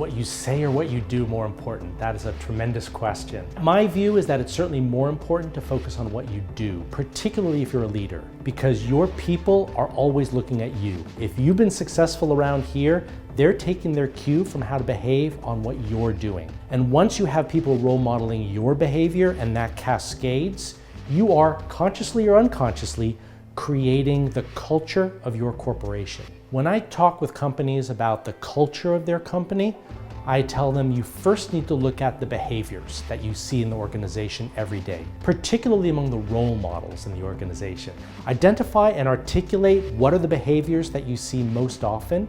what you say or what you do more important? That is a tremendous question. My view is that it's certainly more important to focus on what you do, particularly if you're a leader, because your people are always looking at you. If you've been successful around here, they're taking their cue from how to behave on what you're doing. And once you have people role modeling your behavior and that cascades, you are consciously or unconsciously creating the culture of your corporation. When I talk with companies about the culture of their company, I tell them you first need to look at the behaviors that you see in the organization every day, particularly among the role models in the organization. Identify and articulate what are the behaviors that you see most often.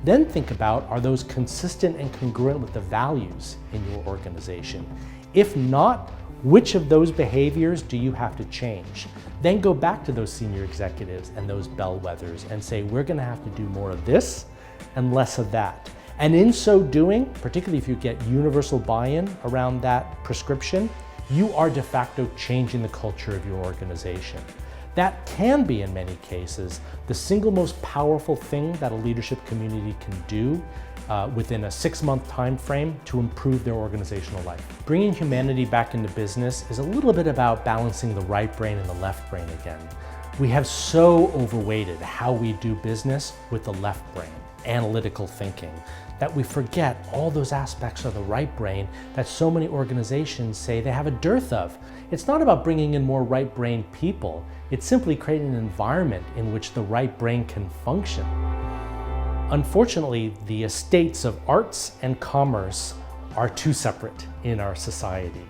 Then think about, are those consistent and congruent with the values in your organization? If not, which of those behaviors do you have to change? Then go back to those senior executives and those bellwethers and say, we're going to have to do more of this and less of that. And in so doing, particularly if you get universal buy-in around that prescription, you are de facto changing the culture of your organization. That can be, in many cases, the single most powerful thing that a leadership community can do within a 6-month time frame to improve their organizational life. Bringing humanity back into business is a little bit about balancing the right brain and the left brain again. We have so overweighted how we do business with the left brain, analytical thinking, that we forget all those aspects of the right brain that so many organizations say they have a dearth of. It's not about bringing in more right-brained people. It's simply creating an environment in which the right brain can function. Unfortunately, the estates of arts and commerce are too separate in our society.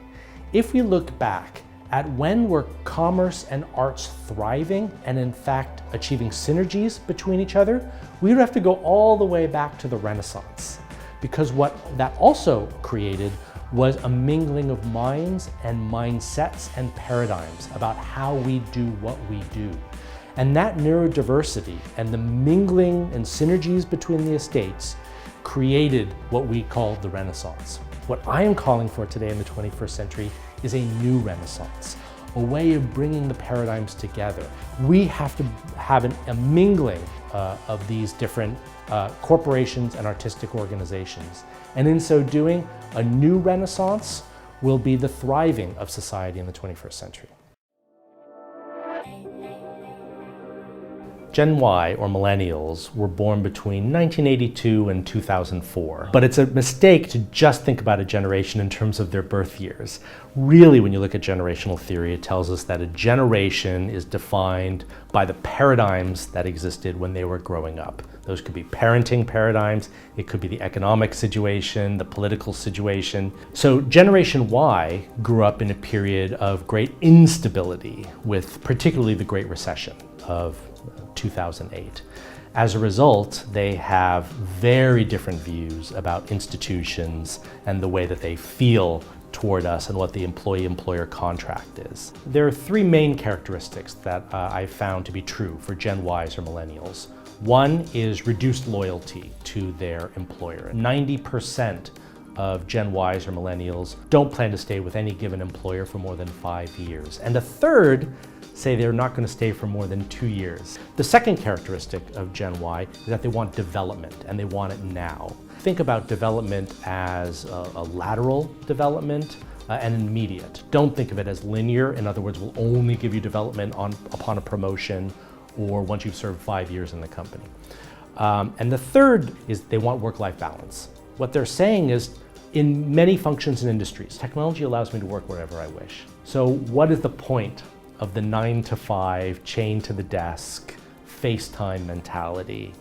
If we look back at when were commerce and arts thriving and in fact achieving synergies between each other, we would have to go all the way back to the Renaissance, because what that also created was a mingling of minds and mindsets and paradigms about how we do what we do. And that neurodiversity and the mingling and synergies between the estates created what we call the Renaissance. What I am calling for today in the 21st century is a new Renaissance, a way of bringing the paradigms together. We have to have a mingling of these different corporations and artistic organizations. And in so doing, a new Renaissance will be the thriving of society in the 21st century. Gen Y, or millennials, were born between 1982 and 2004. But it's a mistake to just think about a generation in terms of their birth years. Really, when you look at generational theory, it tells us that a generation is defined by the paradigms that existed when they were growing up. Those could be parenting paradigms, it could be the economic situation, the political situation. So Generation Y grew up in a period of great instability, with particularly the Great Recession of 2008. As a result, they have very different views about institutions and the way that they feel toward us and what the employee-employer contract is. There are 3 main characteristics that I found to be true for Gen Ys or millennials. One is reduced loyalty to their employer. 90% of Gen Ys or millennials don't plan to stay with any given employer for more than 5 years. And a third say they're not going to stay for more than 2 years. The second characteristic of Gen Y is that they want development, and they want it now. Think about development as a lateral development and immediate. Don't think of it as linear. In other words, we'll only give you development upon a promotion or once you've served 5 years in the company. And the third is they want work-life balance. What they're saying is, in many functions and industries, technology allows me to work wherever I wish. So what is the point of the 9-to-5, chain to the desk, FaceTime mentality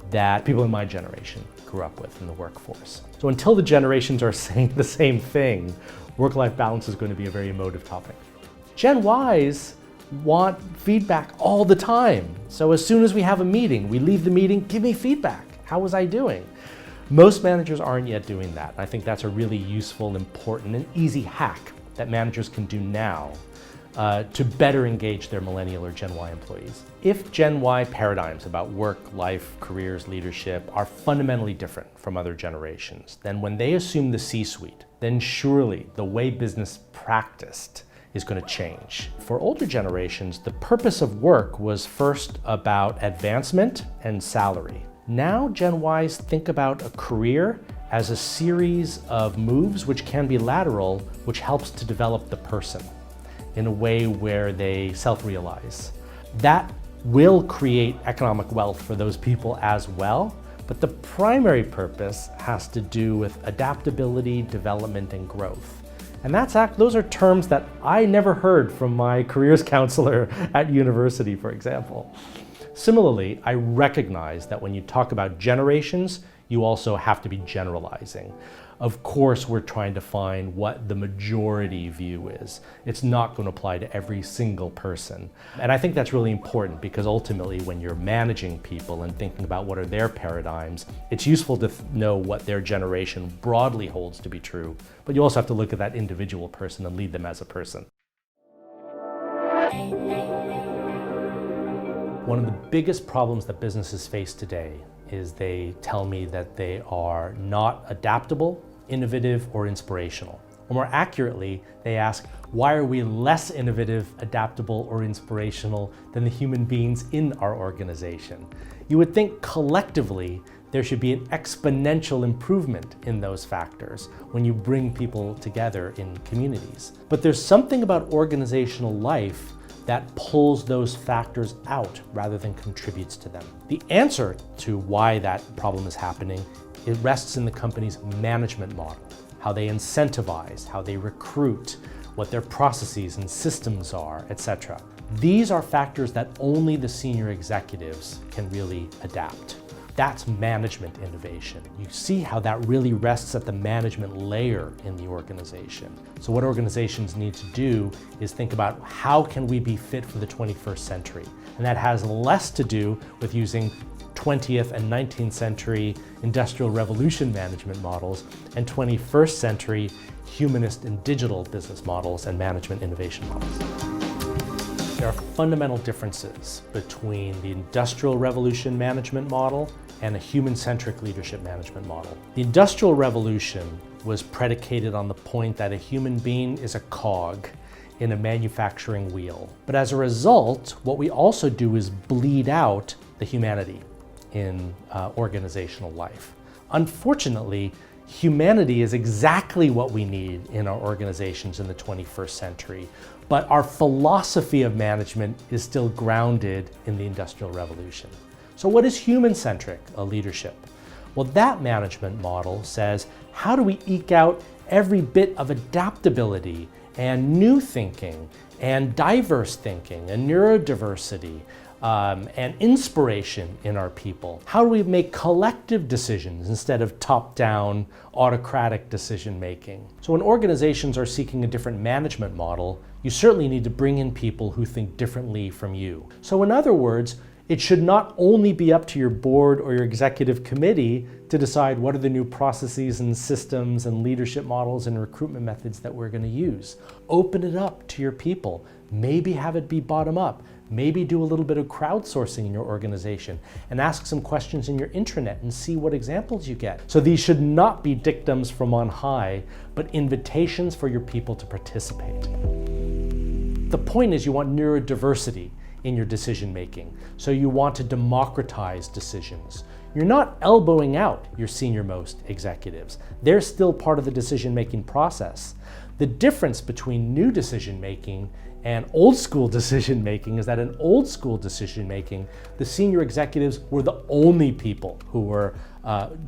that people in my generation grew up with in the workforce? So until the generations are saying the same thing, work-life balance is going to be a very emotive topic. Gen Ys want feedback all the time. So as soon as we have a meeting, we leave the meeting, give me feedback. How was I doing? Most managers aren't yet doing that. I think that's a really useful, important, and easy hack that managers can do now to better engage their millennial or Gen Y employees. If Gen Y paradigms about work, life, careers, leadership are fundamentally different from other generations, then when they assume the C-suite, then surely the way business practiced is going to change. For older generations, the purpose of work was first about advancement and salary. Now Gen Ys think about a career as a series of moves which can be lateral, which helps to develop the person in a way where they self-realize. That will create economic wealth for those people as well, but the primary purpose has to do with adaptability, development, and growth. And those are terms that I never heard from my careers counselor at university, for example. Similarly, I recognize that when you talk about generations, you also have to be generalizing. Of course, we're trying to find what the majority view is. It's not going to apply to every single person. And I think that's really important because ultimately when you're managing people and thinking about what are their paradigms, it's useful to know what their generation broadly holds to be true, but you also have to look at that individual person and lead them as a person. One of the biggest problems that businesses face today is they tell me that they are not adaptable, innovative, or inspirational. Or more accurately, they ask, why are we less innovative, adaptable, or inspirational than the human beings in our organization? You would think collectively there should be an exponential improvement in those factors when you bring people together in communities. But there's something about organizational life that pulls those factors out rather than contributes to them. The answer to why that problem is happening, it rests in the company's management model, how they incentivize, how they recruit, what their processes and systems are, etc. These are factors that only the senior executives can really adapt. That's management innovation. You see how that really rests at the management layer in the organization. So what organizations need to do is think about how can we be fit for the 21st century? And that has less to do with using 20th and 19th century industrial revolution management models and 21st century humanist and digital business models and management innovation models. There are fundamental differences between the Industrial Revolution management model and a human-centric leadership management model. The Industrial Revolution was predicated on the point that a human being is a cog in a manufacturing wheel. But as a result, what we also do is bleed out the humanity in organizational life. Unfortunately, humanity is exactly what we need in our organizations in the 21st century, but our philosophy of management is still grounded in the Industrial Revolution. So what is human-centric leadership? Well, that management model says, how do we eke out every bit of adaptability and new thinking and diverse thinking and neurodiversity and inspiration in our people? How do we make collective decisions instead of top-down autocratic decision-making? So when organizations are seeking a different management model, you certainly need to bring in people who think differently from you. So in other words, it should not only be up to your board or your executive committee to decide what are the new processes and systems and leadership models and recruitment methods that we're going to use. Open it up to your people. Maybe have it be bottom up. Maybe do a little bit of crowdsourcing in your organization and ask some questions in your intranet and see what examples you get. So these should not be dictums from on high, but invitations for your people to participate. The point is you want neurodiversity in your decision making. So you want to democratize decisions. You're not elbowing out your senior-most executives. They're still part of the decision-making process. The difference between new decision-making and old school decision-making is that in old school decision-making, the senior executives were the only people who were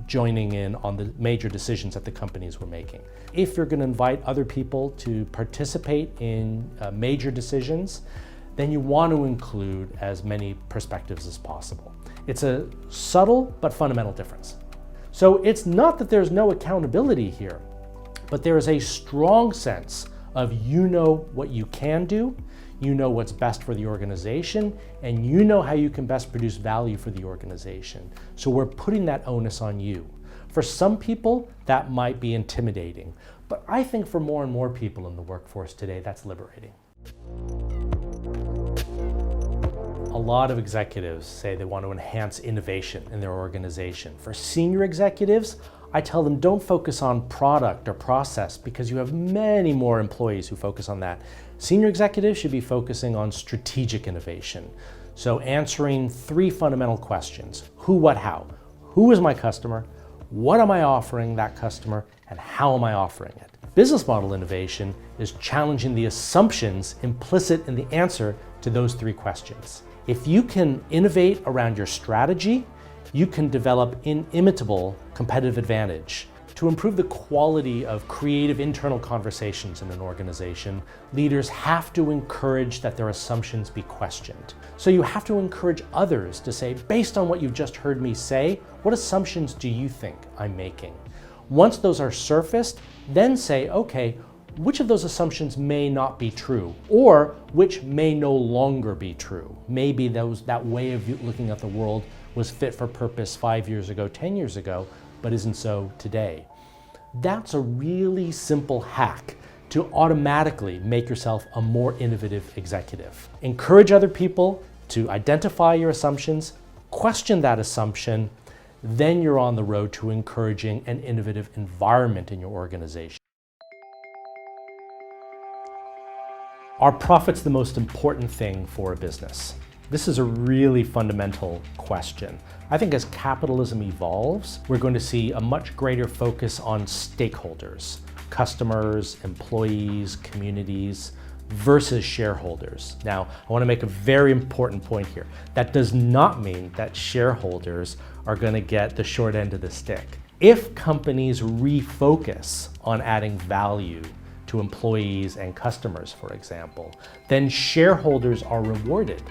joining in on the major decisions that the companies were making. If you're going to invite other people to participate in major decisions, then you want to include as many perspectives as possible. It's a subtle but fundamental difference. So it's not that there's no accountability here, but there is a strong sense of you know what you can do, you know what's best for the organization, and you know how you can best produce value for the organization. So we're putting that onus on you. For some people, that might be intimidating, but I think for more and more people in the workforce today, that's liberating. A lot of executives say they want to enhance innovation in their organization. For senior executives, I tell them don't focus on product or process because you have many more employees who focus on that. Senior executives should be focusing on strategic innovation. So answering three fundamental questions: who, what, how. Who is my customer? What am I offering that customer? And how am I offering it? Business model innovation is challenging the assumptions implicit in the answer to those three questions. If you can innovate around your strategy, you can develop inimitable competitive advantage. To improve the quality of creative internal conversations in an organization, leaders have to encourage that their assumptions be questioned. So you have to encourage others to say, based on what you've just heard me say, what assumptions do you think I'm making? Once those are surfaced, then say, okay, which of those assumptions may not be true, or which may no longer be true? Maybe that way of looking at the world was fit for purpose 5 years ago, 10 years ago, but isn't so today. That's a really simple hack to automatically make yourself a more innovative executive. Encourage other people to identify your assumptions, question that assumption, then you're on the road to encouraging an innovative environment in your organization. Are profits the most important thing for a business? This is a really fundamental question. I think as capitalism evolves, we're going to see a much greater focus on stakeholders, customers, employees, communities, versus shareholders. Now, I want to make a very important point here. That does not mean that shareholders are going to get the short end of the stick. If companies refocus on adding value to employees and customers, for example, then shareholders are rewarded.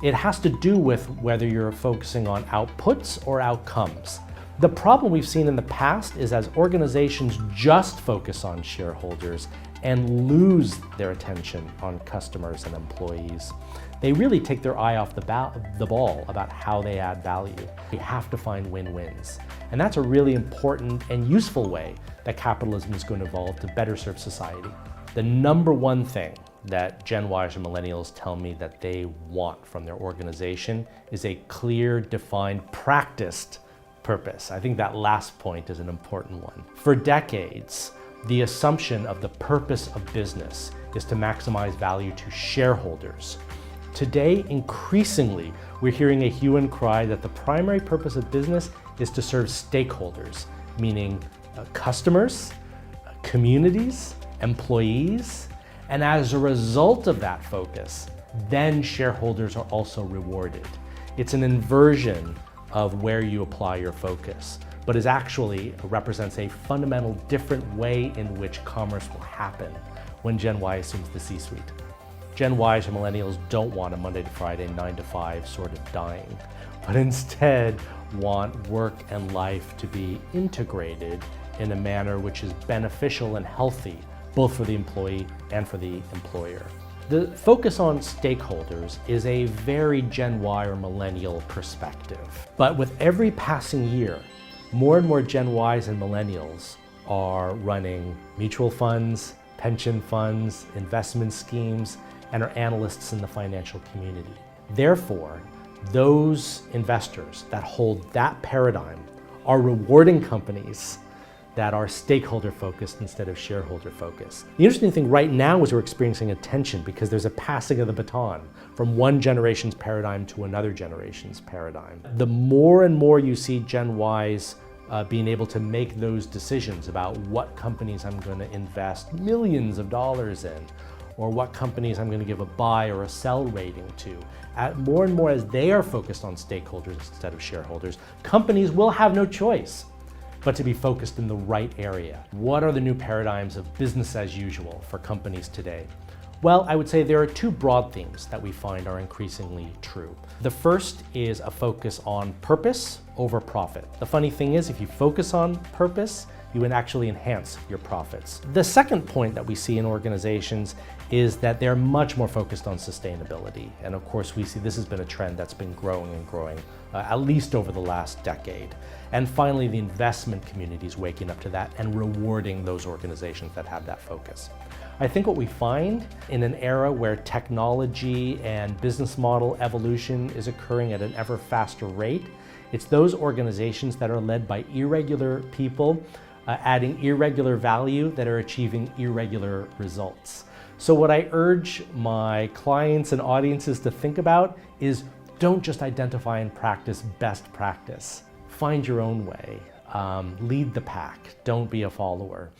It has to do with whether you're focusing on outputs or outcomes. The problem we've seen in the past is as organizations just focus on shareholders and lose their attention on customers and employees, they really take their eye off the ball about how they add value. We have to find win-wins. And that's a really important and useful way that capitalism is going to evolve to better serve society. The number one thing that Gen Ys and millennials tell me that they want from their organization is a clear, defined, practiced purpose. I think that last point is an important one. For decades, the assumption of the purpose of business is to maximize value to shareholders. Today, increasingly, we're hearing a hue and cry that the primary purpose of business is to serve stakeholders, meaning customers, communities, employees, and as a result of that focus, then shareholders are also rewarded. It's an inversion of where you apply your focus, but it actually represents a fundamental different way in which commerce will happen when Gen Y assumes the C-suite. Gen Ys and millennials don't want a Monday to Friday, 9 to 5 sort of dying, but instead want work and life to be integrated in a manner which is beneficial and healthy, both for the employee and for the employer. The focus on stakeholders is a very Gen Y or millennial perspective. But with every passing year, more and more Gen Ys and millennials are running mutual funds, pension funds, investment schemes, and are analysts in the financial community. Therefore, those investors that hold that paradigm are rewarding companies that are stakeholder focused instead of shareholder focused. The interesting thing right now is we're experiencing a tension because there's a passing of the baton from one generation's paradigm to another generation's paradigm. The more and more you see Gen Ys being able to make those decisions about what companies I'm going to invest millions of dollars in, or what companies I'm going to give a buy or a sell rating to. More and more as they are focused on stakeholders instead of shareholders, companies will have no choice but to be focused in the right area. What are the new paradigms of business as usual for companies today? Well, I would say there are two broad themes that we find are increasingly true. The first is a focus on purpose over profit. The funny thing is, if you focus on purpose, you would actually enhance your profits. The second point that we see in organizations is that they're much more focused on sustainability. And of course, we see this has been a trend that's been growing and growing, at least over the last decade. And finally, the investment community is waking up to that and rewarding those organizations that have that focus. I think what we find in an era where technology and business model evolution is occurring at an ever faster rate, it's those organizations that are led by irregular people adding irregular value that are achieving irregular results. So what I urge my clients and audiences to think about is don't just identify and practice best practice. find your own way. Lead the pack. Don't be a follower.